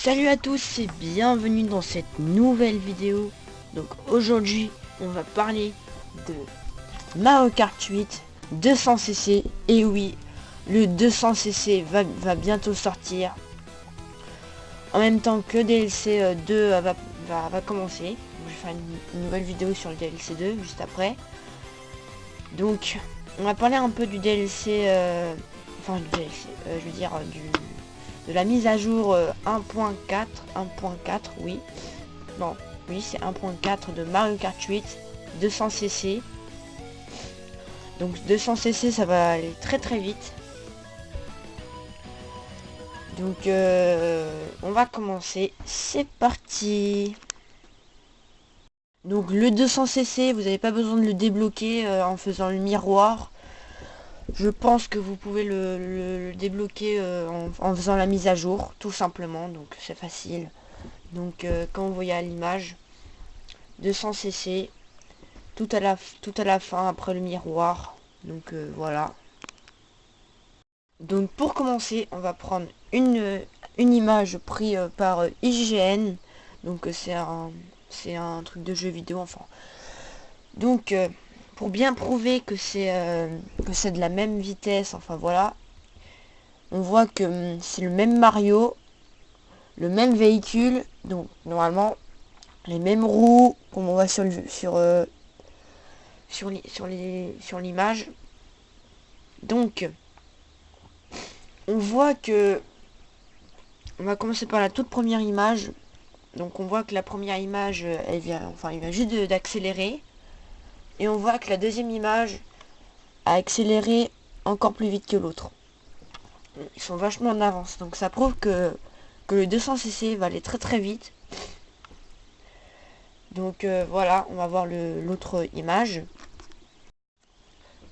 Salut à tous et bienvenue dans cette nouvelle vidéo. Donc aujourd'hui on va parler de Mario Kart 8 200cc. Et oui, le 200cc va bientôt sortir. En même temps que le DLC 2 va commencer. Je vais faire une nouvelle vidéo sur le DLC 2 juste après. Donc on va parler un peu du DLC, enfin du DLC, je veux dire de la mise à jour 1.4, oui. Bon, oui, c'est 1.4 de Mario Kart 8 200cc. Donc 200cc, ça va aller très vite. Donc on va commencer. C'est parti. Donc le 200cc, vous n'avez pas besoin de le débloquer en faisant le miroir. Je pense que vous pouvez le débloquer en faisant la mise à jour, tout simplement. Donc c'est facile. Donc quand vous voyez à l'image, 200cc, tout à la fin après le miroir. Donc voilà. Donc pour commencer, on va prendre une image prise par IGN. Donc c'est un truc de jeu vidéo, enfin. Donc pour bien prouver que c'est de la même vitesse, enfin voilà, on voit que c'est le même Mario, le même véhicule, donc normalement les mêmes roues comme on voit sur l'image. Donc on voit que on va commencer par la toute première image. Donc on voit que la première image il vient juste d'accélérer, et on voit que la deuxième image a accéléré encore plus vite que l'autre. Ils sont vachement en avance, donc ça prouve que le 200cc va aller très vite. Donc voilà, on va voir l'autre image.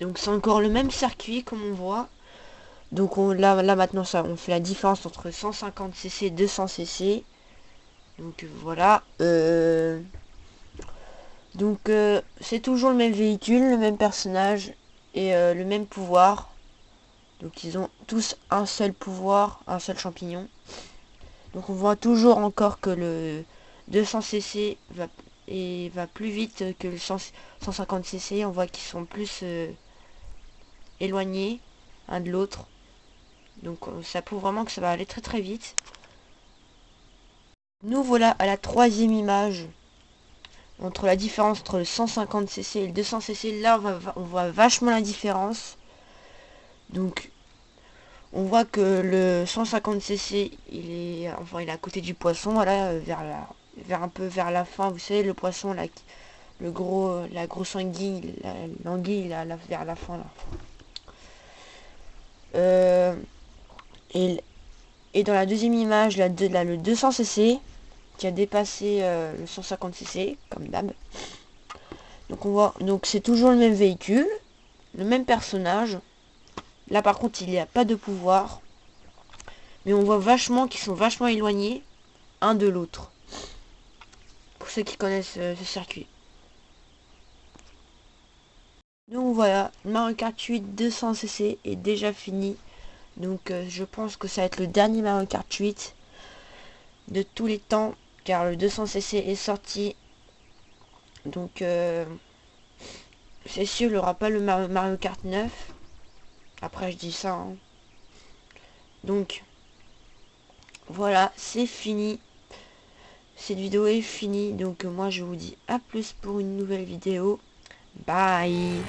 Donc c'est encore le même circuit comme on voit. Donc là maintenant on fait la différence entre 150cc et 200cc. Donc voilà. Donc c'est toujours le même véhicule, le même personnage et le même pouvoir. Donc ils ont tous un seul pouvoir, un seul champignon. Donc on voit toujours encore que le 200cc va plus vite que le 150cc. On voit qu'ils sont plus éloignés un de l'autre. Donc ça prouve vraiment que ça va aller très vite. Nous voilà à la troisième image. Entre la différence entre le 150cc et le 200cc, là on voit vachement la différence. Donc on voit que le 150cc il est à côté du poisson, voilà, vers la fin, vous savez, le poisson là, la grosse anguille, l'anguille là, vers la fin là. Et dans la deuxième image, le 200cc qui a dépassé le 150cc comme d'hab. Donc on voit, donc c'est toujours le même véhicule, le même personnage. Là par contre il n'y a pas de pouvoir, mais on voit vachement qu'ils sont vachement éloignés un de l'autre. Pour ceux qui connaissent ce circuit. Donc voilà, Mario Kart 8 200cc est déjà fini. Donc je pense que ça va être le dernier Mario Kart 8 de tous les temps, car le 200cc est sorti. Donc c'est sûr, il n'y aura pas le Mario Kart 9. Après je dis ça, hein. Donc voilà, c'est fini. Cette vidéo est finie. Donc moi je vous dis à plus pour une nouvelle vidéo. Bye.